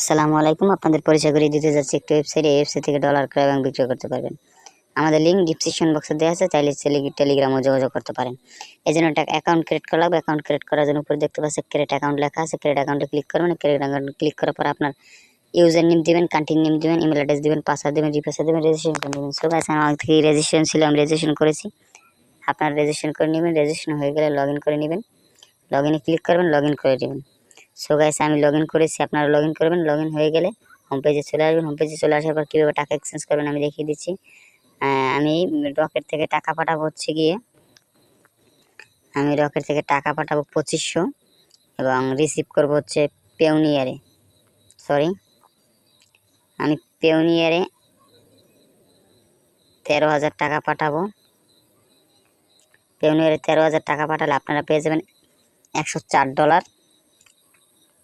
আসসালামু আলাইকুম। আপনাদের পরিচয় করিয়ে দিতে যাচ্ছি একটি ওয়েবসাইট। এই ওয়েবসাইট থেকে ডলার ক্রয় এবং বিক্রয় করতে পারবেন। আমাদের লিঙ্ক ডিসক্রিপশন বক্সে দেওয়া আছে, চাইলে টেলিগ্রামও যোগাযোগ করতে পারেন। এই জন্য একটা অ্যাকাউন্ট ক্রিয়েট করা লাগবে। অ্যাকাউন্ট ক্রিয়েট করার জন্য উপরে দেখতে পাচ্ছেন ক্রিয়েট অ্যাকাউন্ট লেখা আছে। ক্রিয়েট অ্যাকাউন্টে ক্লিক করবেন। ক্রিয়েট অ্যাকাউন্টে ক্লিক করার পর আপনার ইউজার নেম দিবেন, কান্ট্রি নেম দিবেন, ইমেল অ্যাড্রেস দিবেন, পাসওয়ার্ড দিবেন, রিপাসওয়ার্ড দিবেন, রেজিস্ট্রেশন দিবেন। সো গাইস, আমার থেকে রেজিস্ট্রেশন ছিল, আমি রেজিস্ট্রেশন করেছি। আপনারা রেজিস্ট্রেশন করে নেবেন। রেজিস্ট্রেশন হয়ে গেলে লগইন করে নেবেন। লগইনে ক্লিক করবেন, লগইন করে নেবেন। সো গাইস, আমি লগইন করেছি, আপনারা লগইন করবেন। লগইন হয়ে গেলে হোম পেজে চলে আসবেন। হোম পেজে চলে আসার পর কীভাবে টাকা এক্সচেঞ্জ করবেন আমি দেখিয়ে দিচ্ছি। আমি রকেট থেকে টাকা পাঠাবো হচ্ছে গিয়ে, আমি রকেট থেকে টাকা পাঠাবো 2500 এবং রিসিভ করব হচ্ছে পেওনিয়ারে। আমি পেওনিয়ারে 13,000 টাকা পাঠাবো। পেওনিয়ারে 13,000 টাকা পাঠালে আপনারা পেয়ে যাবেন $104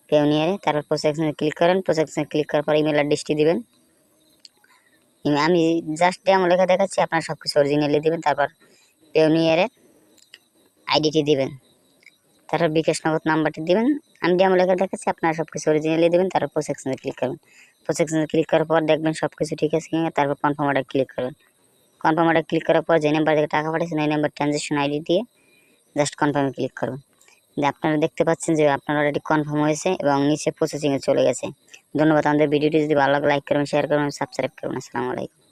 পেওনিয়ারে। তারপর প্রসেসিংয়ে ক্লিক করেন। প্রসেসিংয়ে ক্লিক করার পর ইমেল অ্যাড্রেসটি দিবেন। আমি জাস্ট ডেমো লেখা দেখাচ্ছি, আপনারা সব কিছু অরিজিনালি দিবেন। তারপর পেওনিয়ারে আইডিটি দিবেন, তারপর বিকাশ নগদ নাম্বারটি দিবেন। আমি ডেমো লেখা দেখাচ্ছি, আপনারা সব কিছু অরিজিনালি দেবেন। তারপর প্রসেসিংয়ে ক্লিক করবেন। প্রসেসিংয়ে ক্লিক করার পর দেখবেন সব কিছু ঠিক আছে কিনা। তারপর কনফার্ম অর্ডার ক্লিক করবেন। কনফার্ম অর্ডার ক্লিক করার পর যে নাম্বার থেকে টাকা পাঠিয়েছেন এই নাম্বার ট্রানজ্যাকশন আইডি দিয়ে জাস্ট কনফার্মে ক্লিক করবেন। আপনারা দেখতে পাচ্ছেন যে আপনার অলরেডি কনফার্ম হয়েছে এবং নিচে প্রসেসিংয়ে চলে গেছে। ধন্যবাদ। আমাদের ভিডিওটি যদি ভালো লাগে লাইক করবেন, শেয়ার করবেন, সাবস্ক্রাইব করবেন। আসসালামু আলাইকুম।